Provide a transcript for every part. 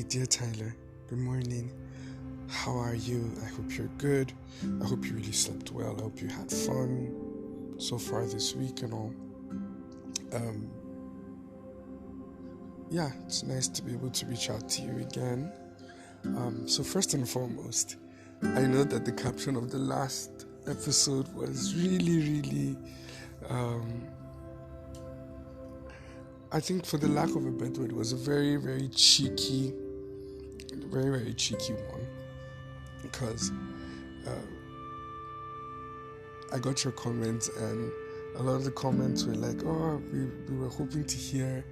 dear Tyler. Good morning. How are you? I hope you're good. I hope you really slept well. I hope you had fun so far this week and all. Um, yeah, it's nice to be able to reach out to you again. So first and foremost, I know that the caption of the last episode was really, um, I think for the lack of a better word, it was a very cheeky one because I got your comments and a lot of the comments were like, oh, we were hoping to hear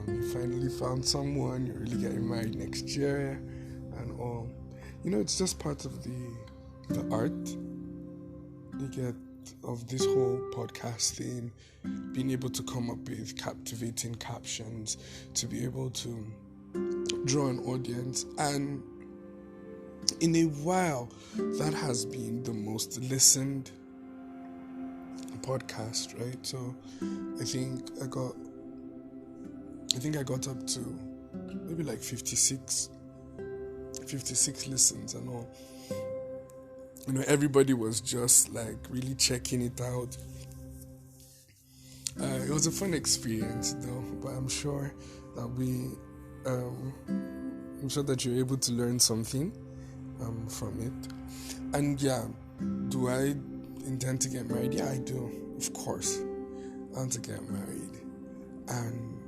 you finally found someone, you're really getting married next year and all. It's just part of the art you get of this whole podcast thing, being able to come up with captivating captions, to be able to draw an audience. And in a while, that has been the most listened podcast, right? So I think I got up to maybe like 56 listens and all. Everybody was just like really checking it out. It was a fun experience though, but I'm sure that you're able to learn something from it. And yeah, do I intend to get married? Yeah, I do. Of course, I want to get married. And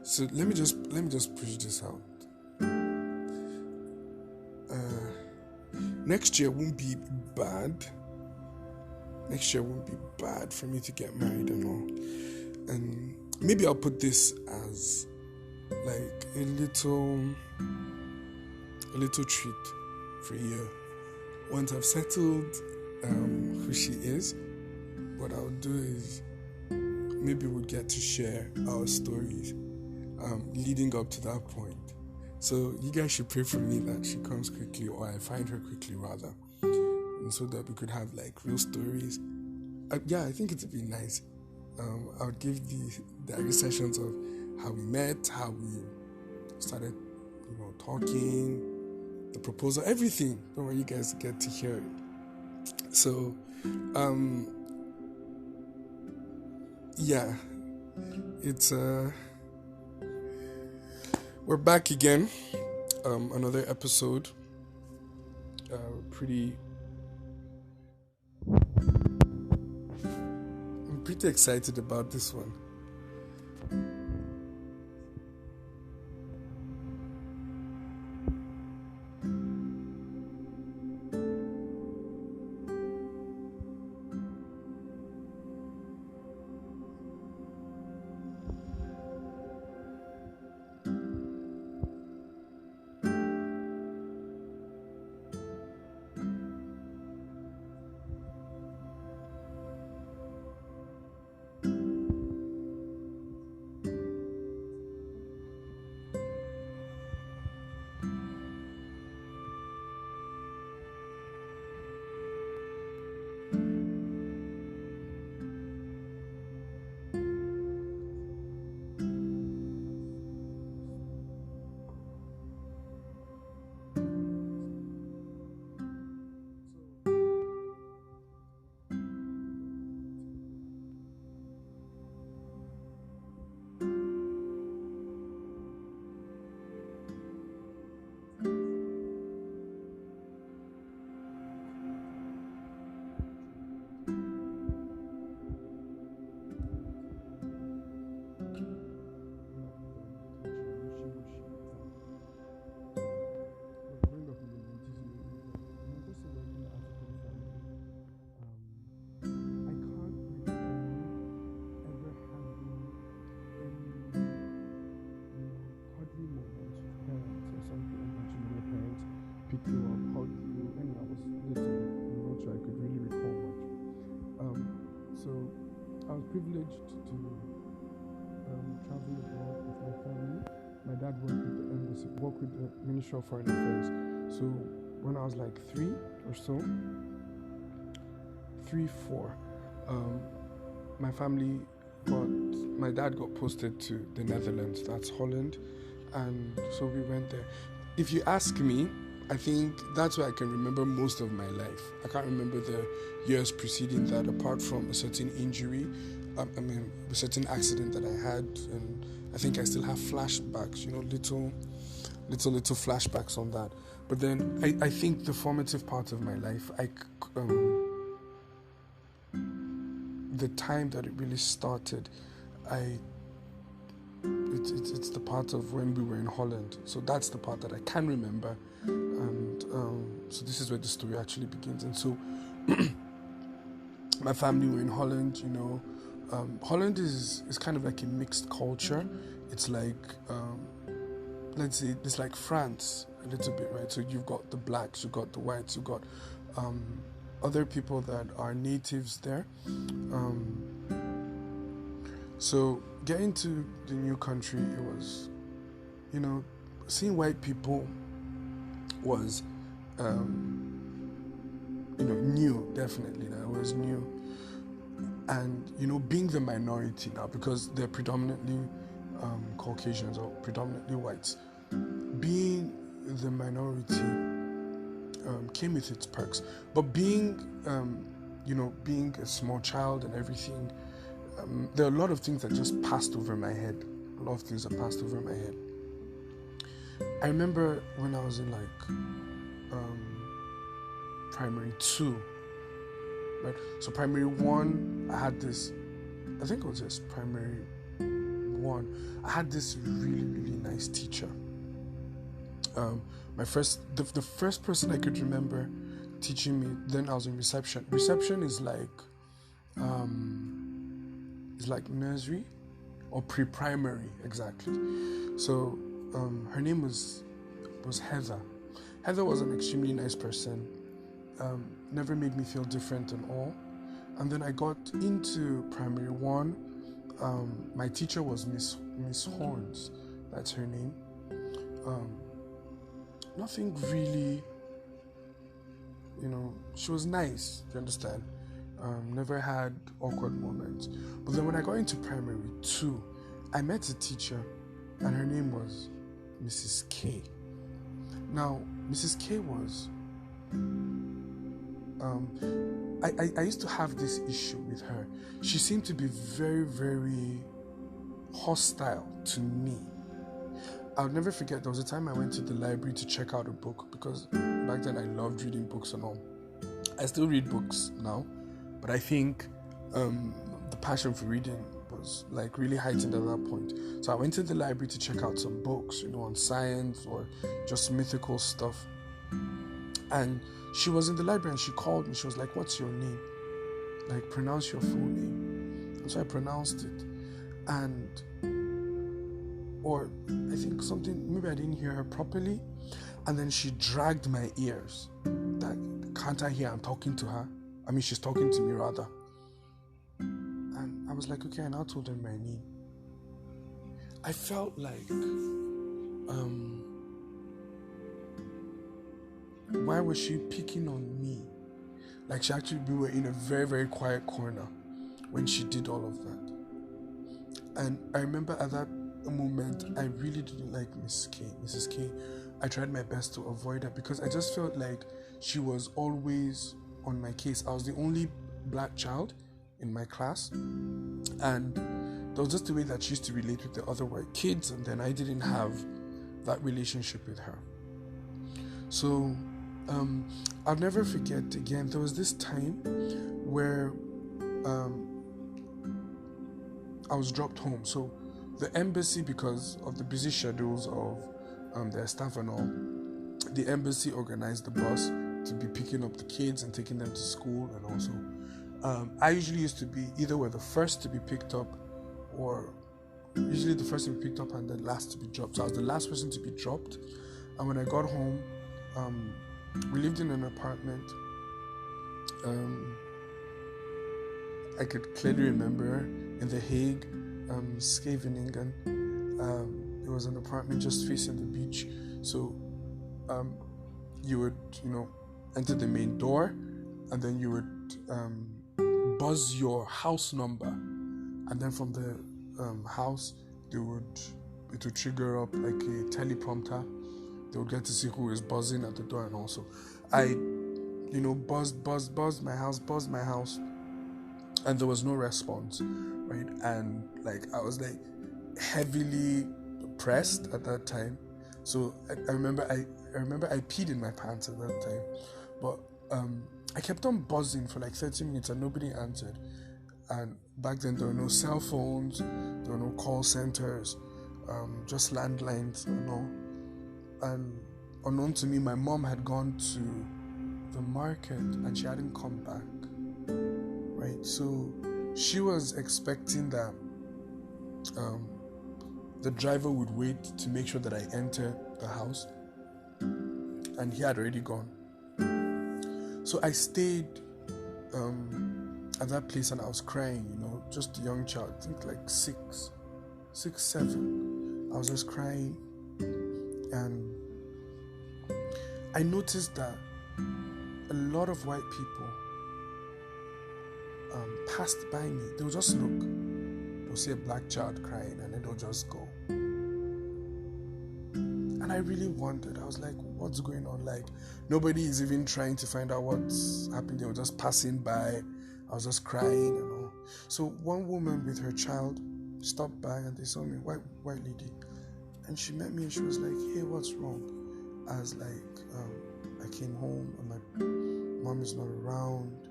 so let me just push this out. Next year won't be bad. Next year won't be bad for me to get married and all. And maybe I'll put this as like a little treat for you. Once I've settled who she is, what I'll do is maybe we'll get to share our stories leading up to that point. So you guys should pray for me that she comes quickly, or I find her quickly rather, and so that we could have like real stories. I think it would be nice. I would give the sessions of how we met, how we started, talking, the proposal, everything. Don't worry, you guys get to hear it. So, it's we're back again. Another episode. I'm pretty excited about this one. Pick you up, hug you, and I was little, so I could really recall much. So I was privileged to travel abroad with my family. My dad worked with the Ministry of Foreign Affairs. So when I was like 3 or so, 3, 4, my family got my dad got posted to the Netherlands, that's Holland, and so we went there. If you ask me, I think that's where I can remember most of my life. I can't remember the years preceding that, apart from a certain injury, a certain accident that I had, and I think I still have flashbacks, little flashbacks on that. But then I think the formative part of my life, the time that it really started, it's the part of when we were in Holland. So that's the part that I can remember, and so this is where the story actually begins. And so my family were in Holland. Holland is kind of like a mixed culture. It's like let's say it's like France a little bit, right? So you've got the blacks, you've got the whites, you've got other people that are natives there. So getting to the new country, it was, seeing white people was, new, definitely. It was new. And, being the minority now, because they're predominantly Caucasians or predominantly whites, being the minority came with its perks. But being a small child and everything, there are a lot of things that just passed over my head. A lot of things that passed over my head. I remember when I was in primary 2, right? So primary 1, I had this, I think it was just primary 1, I had this really, really nice teacher. The first person I could remember teaching me, then I was in reception. Reception is like nursery or pre-primary, exactly. So her name was Heather. Heather was an extremely nice person. Never made me feel different at all. And then I got into primary 1. My teacher was Miss Horns. That's her name. Nothing really, she was nice, you understand? Never had awkward moments. But then when I got into primary 2, I met a teacher, and her name was Mrs. K. Now, Mrs. K was, I used to have this issue with her. She seemed to be very, very hostile to me. I'll never forget, there was a time I went to the library to check out a book, because back then I loved reading books and all. I still read books now, but I think the passion for reading was really heightened at that point. So I went to the library to check out some books, on science or just mythical stuff. And she was in the library and she called me. She was like, "What's your name? Pronounce your full name." And so I pronounced it. Or I think maybe I didn't hear her properly. And then she dragged my ears. Can't I hear I'm talking to her? I mean, she's talking to me rather. And I was like, okay, and I told her my name. I felt like, why was she picking on me? We were in a very, very quiet corner when she did all of that. And I remember at that moment, I really didn't like Mrs. K. I tried my best to avoid her because I just felt like she was always on my case. I was the only black child in my class, and there was just the way that she used to relate with the other white kids, and then I didn't have that relationship with her. So I'll never forget again, there was this time where I was dropped home. So the embassy, because of the busy schedules of their staff and all, the embassy organized the bus to be picking up the kids and taking them to school. And also I usually used to be either were the first to be picked up, or usually the first to be picked up and the last to be dropped. So I was the last person to be dropped. And when I got home, we lived in an apartment. I could clearly remember in The Hague, Scheveningen. It was an apartment just facing the beach. So you would, enter the main door, and then you would buzz your house number, and then from the house, it would trigger up like a teleprompter. They would get to see who is buzzing at the door, and also I buzzed my house, and there was no response, right? And like I was like heavily pressed at that time. So I remember I peed in my pants at that time, but I kept on buzzing for like 30 minutes and nobody answered. And back then there were no cell phones, there were no call centers, just landlines, And unknown to me, my mom had gone to the market and she hadn't come back, right? So she was expecting that the driver would wait to make sure that I enter the house, and he had already gone. So I stayed at that place and I was crying, just a young child, I think like 6, 7. I was just crying, and I noticed that a lot of white people passed by me. They would just look, they'll see a black child crying, and then they'll just go. And I really wondered, I was like, what's going on? Like, nobody is even trying to find out what's happening. They were just passing by. I was just crying and all. So one woman with her child stopped by and they saw me, white lady. And she met me and she was like, hey, what's wrong? I was like, I came home and my mom is not around.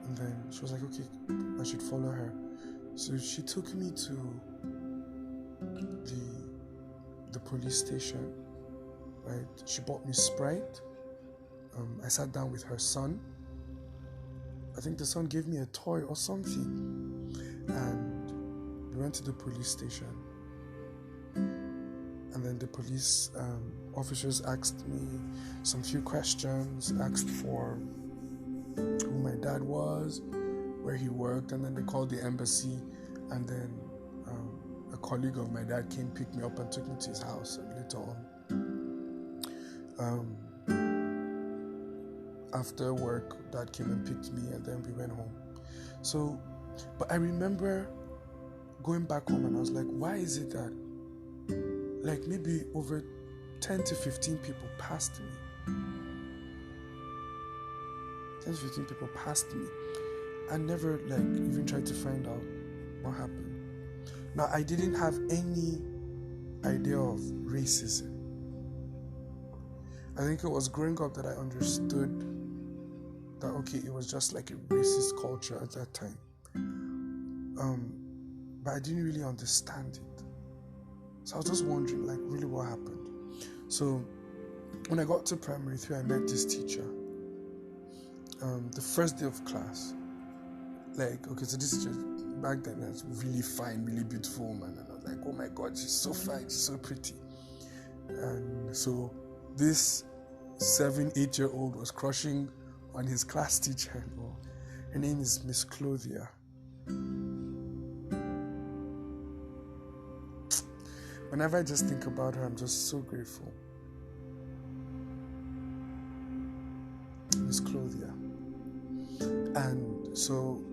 And then she was like, okay, I should follow her. So she took me to the police station, right? She bought me Sprite. I sat down with her son. I think the son gave me a toy or something. And we went to the police station. And then the police officers asked me some few questions, asked for who my dad was, where he worked, and then they called the embassy, and then a colleague of my dad came, picked me up and took me to his house. And later on, after work, dad came and picked me, and then we went home. So, but I remember going back home and I was like, why is it that like maybe over 10 to 15 people passed me? 10 to 15 people passed me. I never like even tried to find out what happened. Now, I didn't have any idea of racism. I think it was growing up that I understood that, okay, it was just like a racist culture at that time. But I didn't really understand it. So I was just wondering, like, really what happened. So when I got to primary 3, I met this teacher. The first day of class, like, okay, so this teacher back then was really fine, really beautiful woman, and I was like, oh my God, she's so fine, she's so pretty. And so this 7-8-year-old was crushing on his class teacher. Her name is Miss Clothia. Whenever I just think about her, I'm just so grateful. Miss Clothia. And so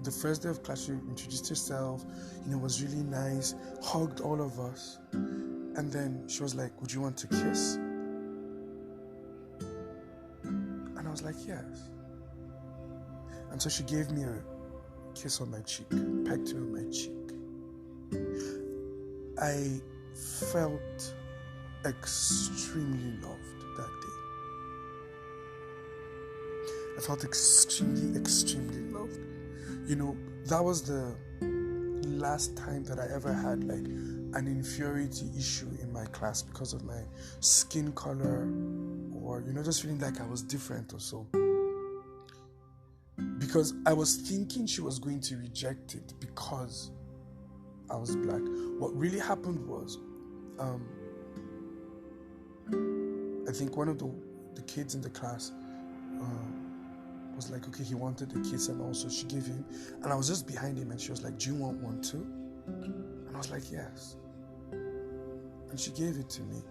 the first day of class, she introduced herself, was really nice, hugged all of us. And then she was like, would you want to kiss? And I was like, yes. And so she gave me a kiss on my cheek, pecked me on my cheek. I felt extremely loved that day. I felt extremely, extremely loved. That was the last time that I ever had like an inferiority issue in my class because of my skin color or, just feeling like I was different or so. Because I was thinking she was going to reject it because I was black. What really happened was, I think one of the kids in the class was like, okay, he wanted a kiss, and also she gave him, and I was just behind him, and she was like, do you want one too? And I was like, yes. And she gave it to me.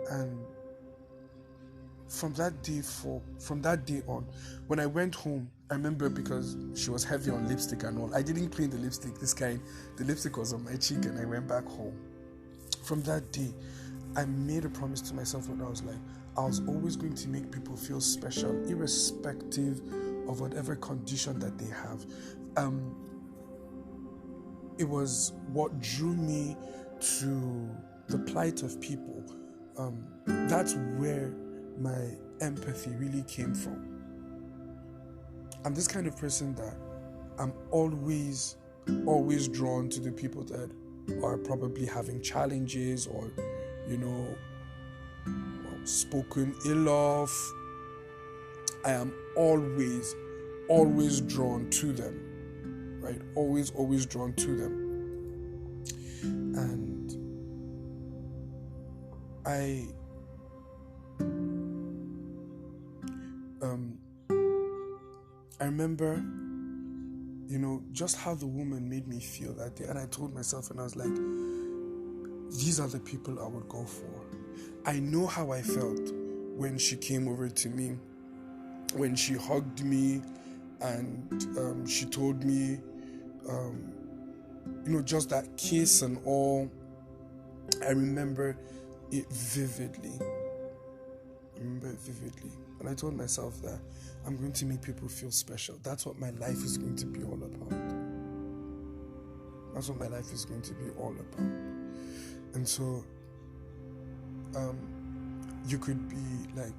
And from that day on, when I went home, I remember because she was heavy on lipstick and all, I didn't clean the lipstick this kind. The lipstick was on my cheek and I went back home. From that day, I made a promise to myself when I was like, I was always going to make people feel special, irrespective of whatever condition that they have. It was what drew me to the plight of people. That's where my empathy really came from. I'm this kind of person that I'm always drawn to the people that are probably having challenges or, spoken ill of. I am always drawn to them, right? Always drawn to them. And I remember, just how the woman made me feel that day. And I told myself, and I was like, these are the people I would go for. I know how I felt when she came over to me, when she hugged me and she told me, just that kiss and all. I remember it vividly. And I told myself that I'm going to make people feel special. That's what my life is going to be all about. And so, you could be like,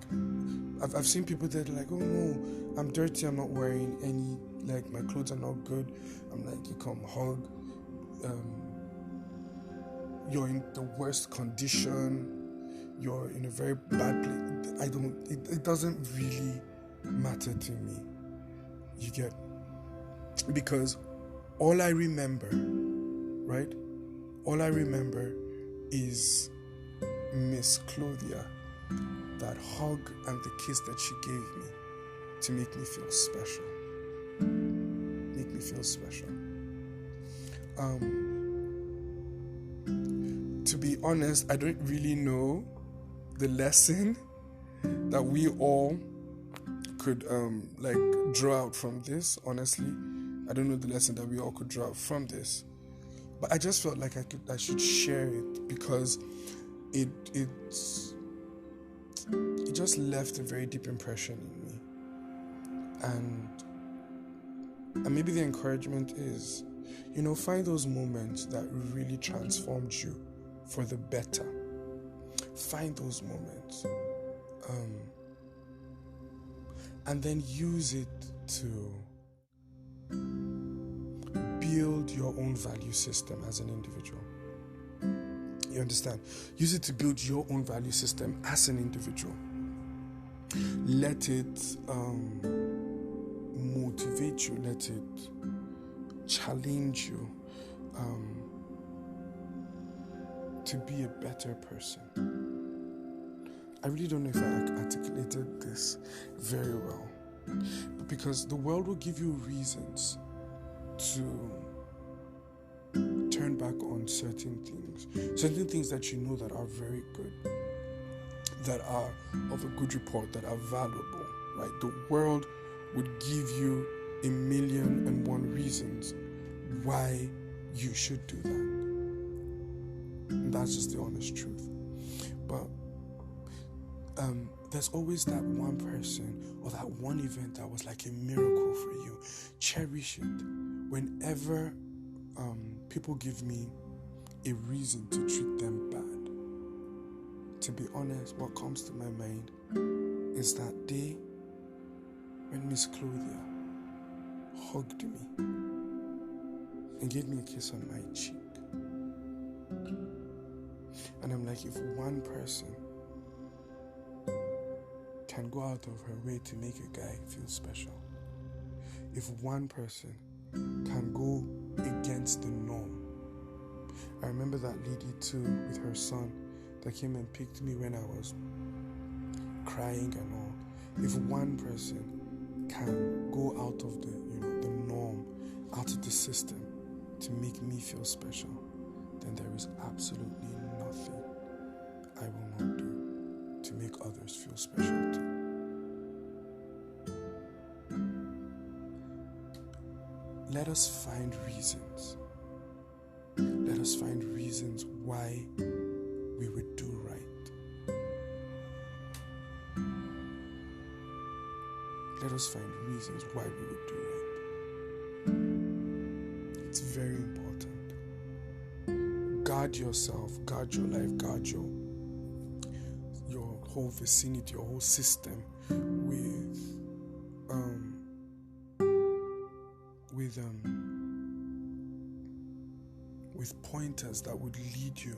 I've seen people that are like, oh no, I'm dirty, I'm not wearing any, like my clothes are not good. I'm like, you come hug. You're in the worst condition. You're in a very bad place. It doesn't really matter to me. You get? Because all I remember is Miss Claudia, that hug and the kiss that she gave me to make me feel special. To be honest, I don't really know the lesson that we all could draw out from this. Honestly, I don't know the lesson that we all could draw out from this, but I just felt like I should share it because it just left a very deep impression in me. And maybe the encouragement is, find those moments that really transformed you for the better. Find those moments. And then use it to build your own value system as an individual. You understand? Use it to build your own value system as an individual. Let it motivate you. Let it challenge you to be a better person. I really don't know if I articulated this very well, but because the world will give you reasons to turn back on certain things that you know that are very good, that are of a good report, that are valuable, right? The world would give you 1,000,001 reasons why you should do that. And that's just the honest truth. But there's always that one person or that one event that was like a miracle for you. Cherish it. Whenever people give me a reason to treat them bad, to be honest, what comes to my mind is that day when Miss Claudia hugged me and gave me a kiss on my cheek. And I'm like, if one person can go out of her way to make a guy feel special, if one person can go against the norm. I remember that lady too with her son that came and picked me when I was crying and all. If one person can go out of the norm, out of the system to make me feel special, then there is absolutely nothing I will not do to make others feel special too. let us find reasons. Let us find reasons why we would do right. Let us find reasons why we would do right. It's very important. Guard yourself, guard your life, guard your whole vicinity, your whole system with pointers that would lead you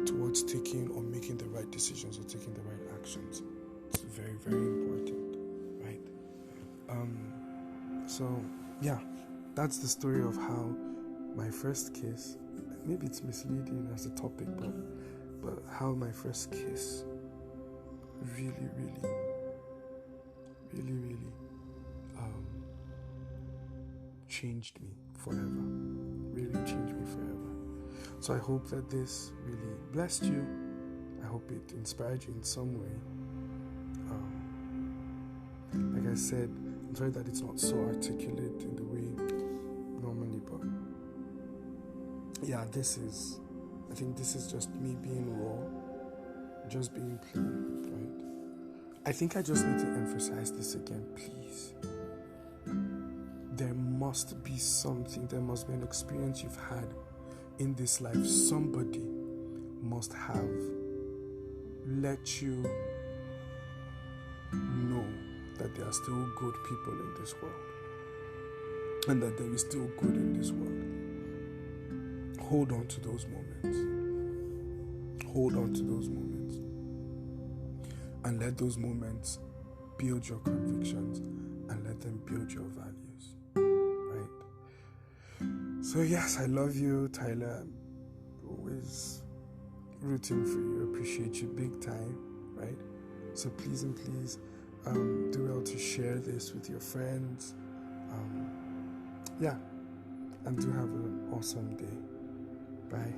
towards taking or making the right decisions or taking the right actions. It's very, very important, right? So yeah, that's the story of how my first kiss, maybe it's misleading as a topic, but how my first kiss really changed me forever. Really changed me forever. So I hope that this really blessed you. I hope it inspired you in some way. Like I said, I'm sorry that it's not so articulate in the way normally, but yeah, I think this is just me being raw, just being plain, right? I think I just need to emphasize this again, please. There must be something, there must be an experience you've had in this life. Somebody must have let you know that there are still good people in this world and that there is still good in this world. Hold on to those moments. Hold on to those moments. And let those moments build your convictions and let them build your values. Right? So yes, I love you, Tyla. I'm always rooting for you. Appreciate you big time. Right? So please and please do well to share this with your friends. And do have an awesome day. Bye.